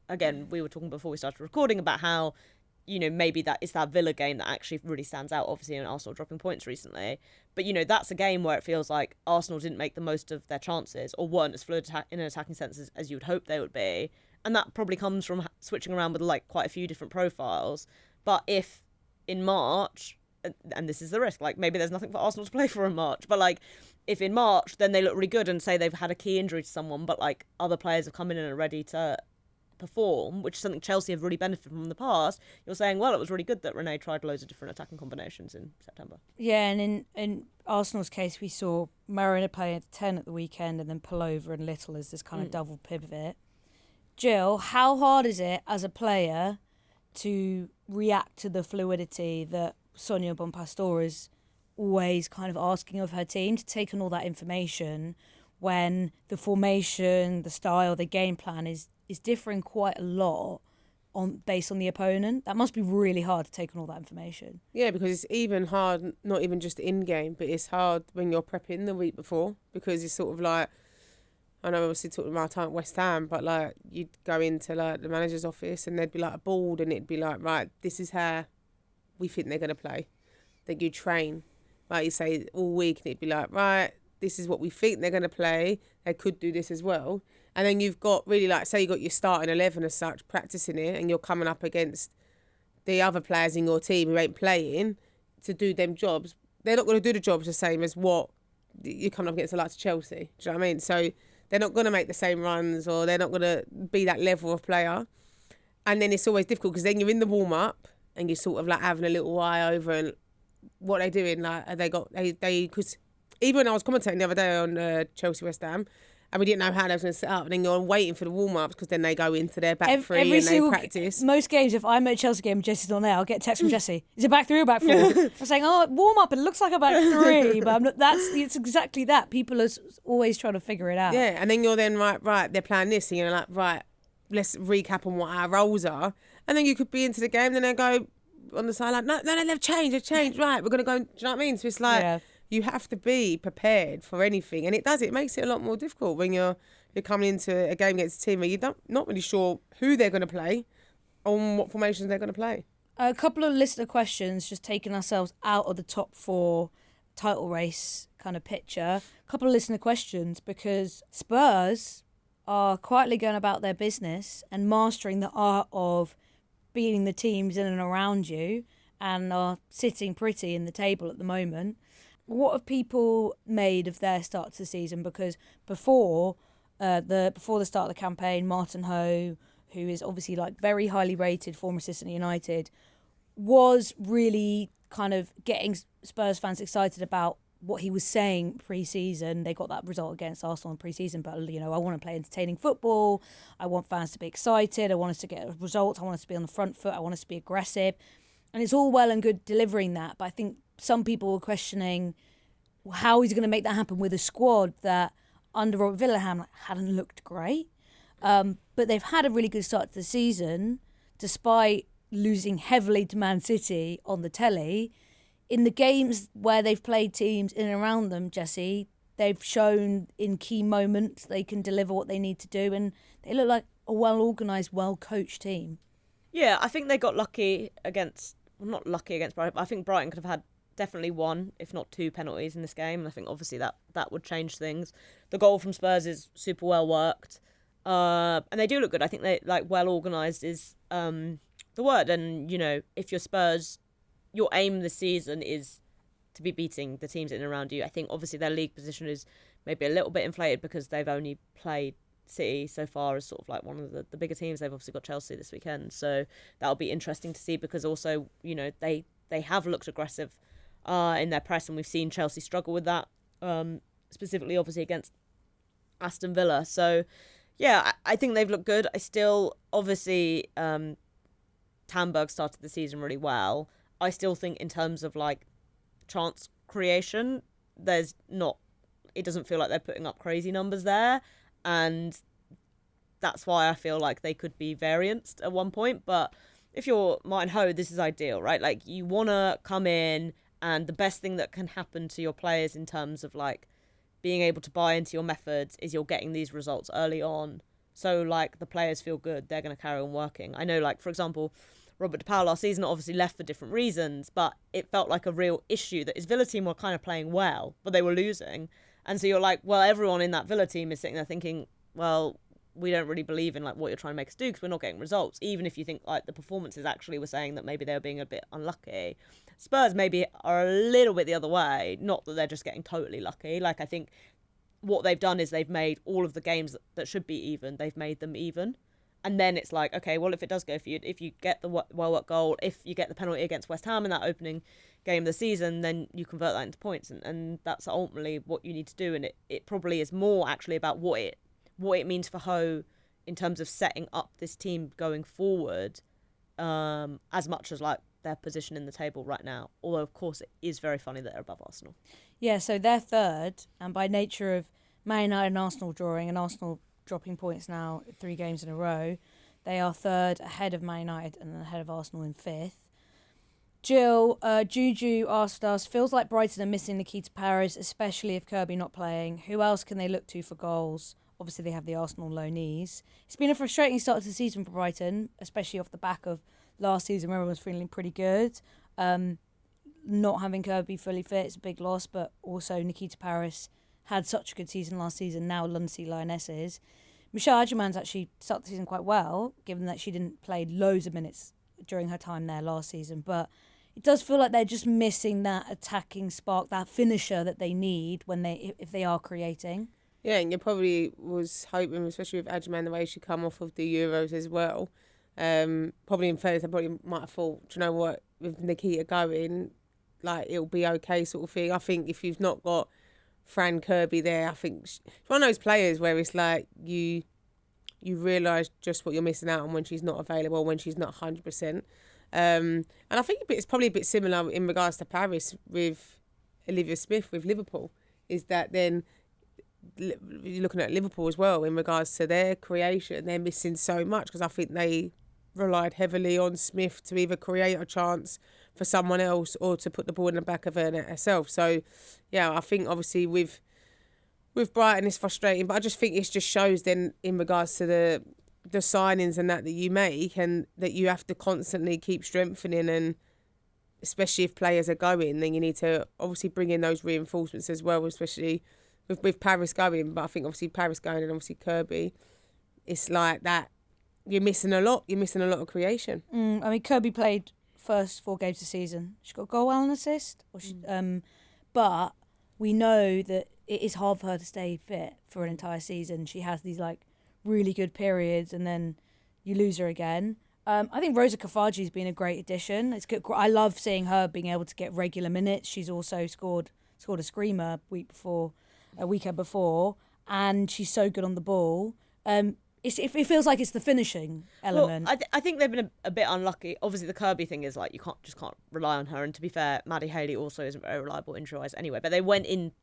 again, we were talking before we started recording about how, you know, maybe that is that Villa game that actually really stands out, obviously, in Arsenal dropping points recently. But, you know, that's a game where it feels like Arsenal didn't make the most of their chances, or weren't as fluid in an attacking sense as you would hope they would be. And that probably comes from switching around with, like, quite a few different profiles. But if in March, and this is the risk, like, maybe there's nothing for Arsenal to play for in March, but, like, if in March, then they look really good and say they've had a key injury to someone, but like other players have come in and are ready to perform, which is something Chelsea have really benefited from in the past, you're saying, well, it was really good that Renee tried loads of different attacking combinations in September. Yeah, and in Arsenal's case, we saw Mariner play at 10 at the weekend, and then Pullover and Little as this kind of double pivot. Jill, how hard is it as a player to react to the fluidity that Sonia Bonpastor is always kind of asking of her team, to take on all that information when the formation, the style, the game plan is differing quite a lot based on the opponent? That must be really hard to take on all that information. Yeah, because it's even hard, not even just in game, but it's hard when you're prepping the week before, because it's sort of like, I know obviously talking about time at West Ham, but like you'd go into like the manager's office and there'd be like a board and it'd be like, right, this is how we think they're going to play. Then you train, like you say, all week, and it'd be like, right, this is what we think they're going to play. They could do this as well. And then you've got really like, say you got your starting 11 as such, practicing it, and you're coming up against the other players in your team who ain't playing to do them jobs. They're not going to do the jobs the same as what you're coming up against the likes of Chelsea. Do you know what I mean? So they're not going to make the same runs, or they're not going to be that level of player. And then it's always difficult because then you're in the warm-up and you're sort of like having a little eye over and what they're doing. Like, because even when I was commentating the other day on Chelsea West Ham, and we didn't know how they was going to set up, and then you're waiting for the warm-ups because then they go into their back three and they practice. Most games, if I'm at a Chelsea game and Jessy's not there, I'll get a text from Jessy. Is it back three or back four? I'm saying, warm-up, it looks like a back three, but I'm not, it's exactly that. People are always trying to figure it out. Yeah, and then you're then, right, they're playing this, and you're like, right, let's recap on what our roles are. And then you could be into the game, then they go on the sideline, no, they've changed, right, we're going to go, do you know what I mean? So it's like... Yeah. You have to be prepared for anything, and it makes it a lot more difficult when you're coming into a game against a team where you're not really sure who they're going to play, on what formations they're going to play. A couple of listener questions, just taking ourselves out of the top four title race kind of picture. A couple of listener questions, because Spurs are quietly going about their business and mastering the art of beating the teams in and around you, and are sitting pretty in the table at the moment. What have people made of their start to the season? Because before the start of the campaign, Martin Ho, who is obviously like very highly rated, former assistant at United, was really kind of getting Spurs fans excited about what he was saying pre-season. They got that result against Arsenal in pre-season, but I want to play entertaining football. I want fans to be excited. I want us to get results. I want us to be on the front foot. I want us to be aggressive. And it's all well and good delivering that, but I think some people were questioning how he's going to make that happen with a squad that under Robert Villaham hadn't looked great. But they've had a really good start to the season, despite losing heavily to Man City on the telly. In the games where they've played teams in and around them, Jessy, they've shown in key moments they can deliver what they need to do, and they look like a well-organised, well-coached team. Yeah, I think they got lucky against... Well, not lucky against Brighton, but I think Brighton could have had definitely one, if not two, penalties in this game, and I think obviously that would change things. The goal from Spurs is super well worked, and they do look good. I think they well organised is the word. And if you're Spurs, your aim this season is to be beating the teams in and around you. I think obviously their league position is maybe a little bit inflated because they've only played City so far as sort of like one of the bigger teams. They've obviously got Chelsea this weekend, so that'll be interesting to see, because also they have looked aggressive in their press, and we've seen Chelsea struggle with that, specifically obviously against Aston Villa. So yeah, I think they've looked good. I still obviously Tamberg started the season really well. I still think in terms of like chance creation, it doesn't feel like they're putting up crazy numbers there, and that's why I feel like they could be varianced at one point. But if you're Martin Ho, this is ideal, right? Like, you want to come in, and the best thing that can happen to your players in terms of like being able to buy into your methods is you're getting these results early on. So like the players feel good, they're going to carry on working. I know, like, for example, Robert DePaul last season obviously left for different reasons, but it felt like a real issue that his Villa team were kind of playing well, but they were losing. And so you're like, well, everyone in that Villa team is sitting there thinking, well, we don't really believe in like what you're trying to make us do because we're not getting results. Even if you think like the performances actually were saying that maybe they were being a bit unlucky. Spurs maybe are a little bit the other way. Not that they're just getting totally lucky. Like, I think what they've done is they've made all of the games that should be even, they've made them even. And then it's like, okay, well, if it does go for you, if you get the well-worked goal, if you get the penalty against West Ham in that opening game of the season, then you convert that into points. And that's ultimately what you need to do. And it probably is more actually about what it means for Ho in terms of setting up this team going forward, as much as like their position in the table right now. Although, of course, it is very funny that they're above Arsenal. Yeah, so they're third, and by nature of Man United and Arsenal drawing, and Arsenal dropping points now 3 games in a row, they are third ahead of Man United and ahead of Arsenal in fifth. Jill, Juju asked us, feels like Brighton are missing Nikita Paris, especially if Kirby not playing. Who else can they look to for goals? Obviously, they have the Arsenal loanees. It's been a frustrating start to the season for Brighton, especially off the back of last season where everyone was feeling pretty good. Not having Kirby fully fit is a big loss, but also Nikita Paris had such a good season last season, now London Sea Lionesses. Michelle Adjaman's actually started the season quite well, given that she didn't play loads of minutes during her time there last season. But it does feel like they're just missing that attacking spark, that finisher that they need if they are creating. Yeah, and you probably was hoping, especially with Adjaman, the way she come off of the Euros as well. Probably in fairness, I probably might have thought, do you know what, with Nikita going, like, it'll be okay sort of thing. I think if you've not got Fran Kirby there, I think she's one of those players where it's like you realise just what you're missing out on when she's not available, when she's not 100%. And I think it's probably a bit similar in regards to Paris with Olivia Smith with Liverpool, is that then you're looking at Liverpool as well in regards to their creation. They're missing so much because I think they relied heavily on Smith to either create a chance for someone else or to put the ball in the back of her net herself. So, yeah, I think obviously with Brighton it's frustrating, but I just think it just shows then in regards to the signings and that you make, and that you have to constantly keep strengthening, and especially if players are going, then you need to obviously bring in those reinforcements as well, especially with Paris going. But I think obviously Paris going and obviously Kirby, it's like that you're missing a lot. You're missing a lot of creation. I mean, Kirby played first 4 games of the season. She got a goal and an assist. But we know that it is hard for her to stay fit for an entire season. She has these like really good periods and then you lose her again. I think Rosa Kafaji's been a great addition. It's good. I love seeing her being able to get regular minutes. She's also scored a screamer a weekend before, and she's so good on the ball. It feels like it's the finishing element. Well, I think they've been a bit unlucky. Obviously, the Kirby thing is like you can't rely on her. And to be fair, Maddie Haley also isn't very reliable injury-wise anyway. But they went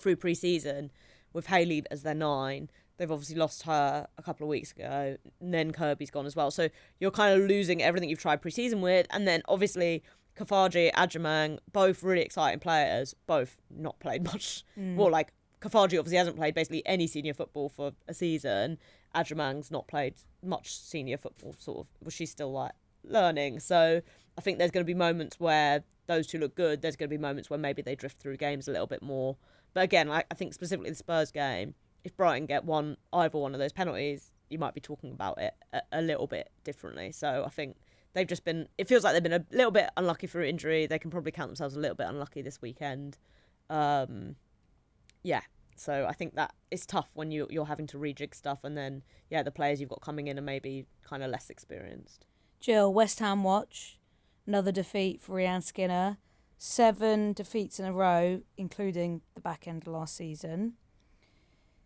through pre-season with Haley as their 9. They've obviously lost her a couple of weeks ago, and then Kirby's gone as well. So you're kind of losing everything you've tried pre-season with. And then obviously Kafaji, Adjaman, both really exciting players, both not played much. Well, like Kafaji obviously hasn't played basically any senior football for a season. Adjaman's not played much senior football, sort of, but she's still like learning. So I think there's going to be moments where those two look good. There's going to be moments where maybe they drift through games a little bit more. But again, I think specifically the Spurs game, if Brighton get either one of those penalties, you might be talking about it a little bit differently. So I think they've just been, it feels like they've been a little bit unlucky through injury. They can probably count themselves a little bit unlucky this weekend. Yeah. So I think that it's tough when you're having to rejig stuff, and then, yeah, the players you've got coming in are maybe kind of less experienced. Jill, West Ham watch. Another defeat for Rhiannon Skinner. 7 defeats in a row, including the back end of last season.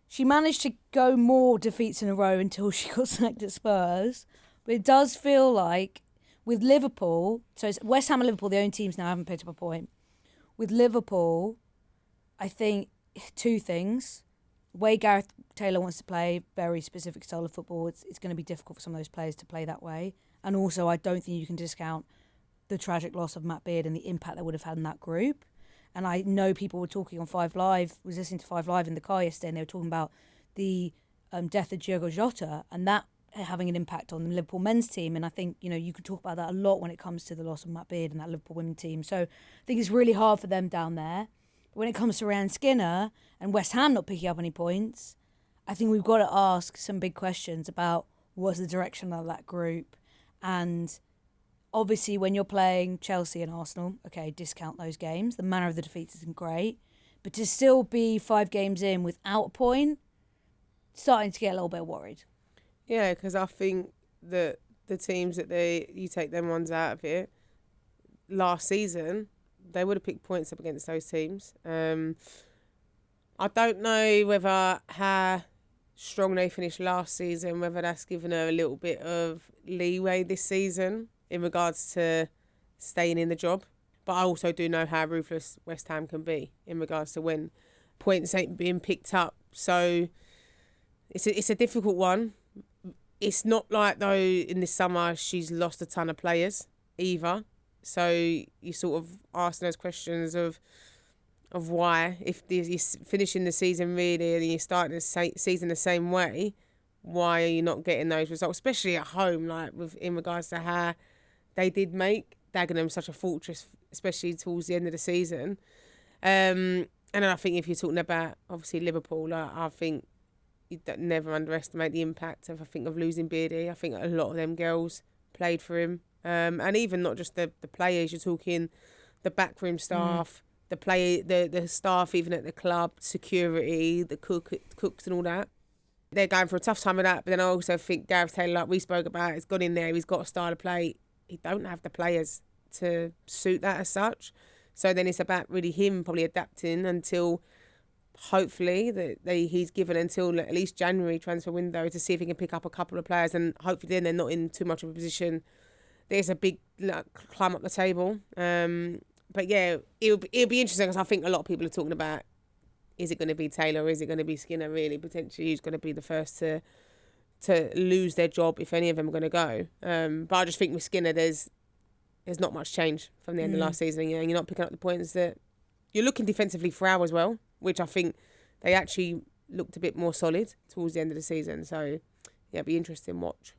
She managed to go more defeats in a row until she got sacked at Spurs. But it does feel like with Liverpool, so it's West Ham and Liverpool, the only teams now haven't picked up a point. With Liverpool, I think 2 things. The way Gareth Taylor wants to play, very specific style of football, it's going to be difficult for some of those players to play that way. And also, I don't think you can discount the tragic loss of Matt Beard and the impact that would have had in that group. And I know people were talking on 5 Live, was listening to 5 Live in the car yesterday, and they were talking about the death of Diogo Jota and that having an impact on the Liverpool men's team. And I think, you could talk about that a lot when it comes to the loss of Matt Beard and that Liverpool women's team. So I think it's really hard for them down there. But when it comes to Rhiannon Skinner and West Ham not picking up any points, I think we've got to ask some big questions about what's the direction of that group. And obviously, when you're playing Chelsea and Arsenal, okay, discount those games. The manner of the defeats isn't great. But to still be 5 games in without a point, starting to get a little bit worried. Yeah, because I think that the teams that you take them ones out of it, last season, they would have picked points up against those teams. I don't know whether how strong they finished last season, whether that's given her a little bit of leeway this season in regards to staying in the job. But I also do know how ruthless West Ham can be in regards to when points ain't being picked up. So it's a difficult one. It's not like, though, in this summer she's lost a ton of players either. So you sort of ask those questions of why, if you're finishing the season really and you're starting the season the same way, why are you not getting those results, especially at home, like in regards to how they did make Dagenham such a fortress, especially towards the end of the season. And then I think if you're talking about, obviously, Liverpool, I think you never underestimate the impact of losing Beardy. I think a lot of them girls played for him. And even not just the players, you're talking the backroom staff, the staff even at the club, security, the cooks and all that. They're going for a tough time with that. But then I also think Gareth Taylor, like we spoke about, has gone in there, he's got a style of play. He don't have the players to suit that as such. So then it's about really him probably adapting until, hopefully, he's given until at least January transfer window to see if he can pick up a couple of players, and hopefully then they're not in too much of a position. There's a big climb up the table. But yeah, it'll be interesting because I think a lot of people are talking about, is it going to be Taylor or is it going to be Skinner really, potentially, who's going to be the first to lose their job if any of them are going to go. But I just think with Skinner, there's not much change from the end of last season. You know, you're not picking up the points that you're looking defensively for as well, which I think they actually looked a bit more solid towards the end of the season. So yeah, it'll be interesting to watch.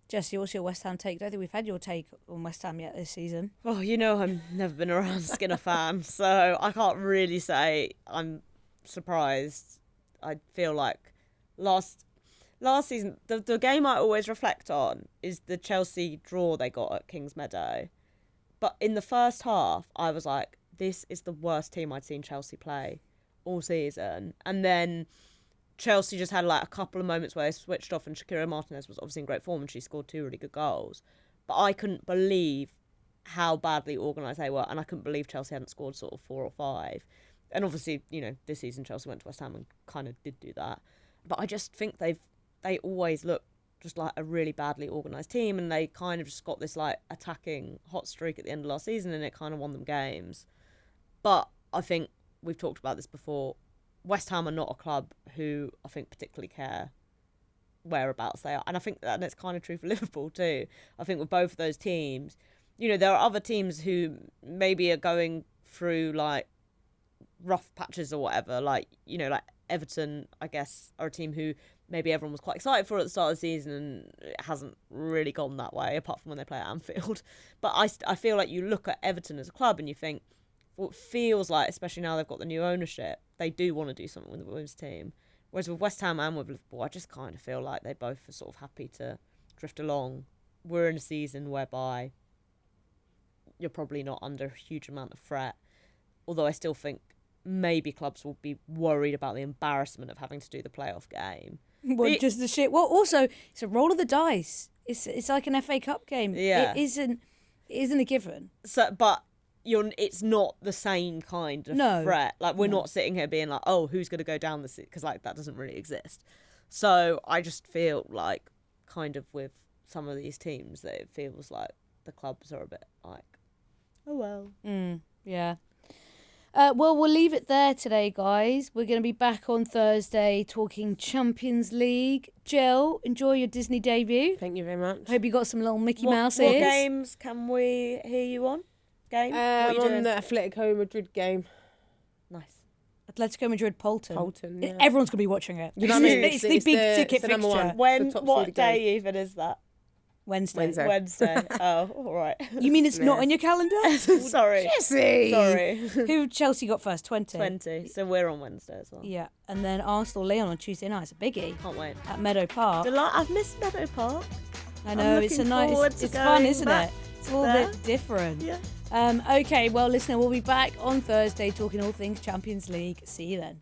Jessy, what's your West Ham take? I don't think we've had your take on West Ham yet this season. Well, you know, I've never been around Skinner fan, so I can't really say I'm surprised. I feel like last season, the game I always reflect on is the Chelsea draw they got at Kings Meadow. But in the first half, I was like, this is the worst team I'd seen Chelsea play all season. And then Chelsea just had like a couple of moments where they switched off, and Shakira Martinez was obviously in great form and she scored 2 really good goals. But I couldn't believe how badly organised they were, and I couldn't believe Chelsea hadn't scored sort of 4 or 5. And obviously, you know, this season Chelsea went to West Ham and kind of did do that. But I just think they always look just like a really badly organised team, and they kind of just got this like attacking hot streak at the end of last season, and it kind of won them games. But I think we've talked about this before. West Ham are not a club who I think particularly care whereabouts they are. And I think that's kind of true for Liverpool too. I think with both of those teams, you know, there are other teams who maybe are going through like rough patches or whatever. Like, you know, like Everton, I guess, are a team who maybe everyone was quite excited for at the start of the season, and it hasn't really gone that way apart from when they play at Anfield. But I feel like you look at Everton as a club and you think, well, it feels like, especially now they've got the new ownership, they do want to do something with the women's team. Whereas with West Ham and with Liverpool, I just kind of feel like they both are sort of happy to drift along. We're in a season whereby you're probably not under a huge amount of threat, although I still think maybe clubs will be worried about the embarrassment of having to do the playoff game. Well, just the shit. Well, also, it's a roll of the dice. It's like an FA Cup game. Yeah. It isn't a given. So, but it's not the same kind of threat. Like, we're not sitting here being like, oh, who's going to go down this? Because like that doesn't really exist. So I just feel like, kind of with some of these teams, that it feels like the clubs are a bit like, oh well. Yeah. Well, we'll leave it there today, guys. We're going to be back on Thursday talking Champions League. Jill, enjoy your Disney debut. Thank you very much. Hope you got some little Mickey Mouse ears. What games can we hear you on? What are you on doing? the Atletico Madrid game. Nice. Atletico Madrid, Polton. Yeah. Everyone's going to be watching it. You know what I mean? It's the big ticket the number fixture. one. What day even is that? Wednesday. Oh, all right. You mean it's not on your calendar? Sorry. Jessy! Sorry. Who Chelsea got first? 20. 20. So we're on Wednesday as well. Yeah. And then Arsenal Leon on Tuesday night. It's a biggie. Can't wait. At Meadow Park. I've missed Meadow Park. I know, it's a nice, it's fun, isn't it? It's a little bit different. Yeah. Okay, well, listener, we'll be back on Thursday talking all things Champions League. See you then.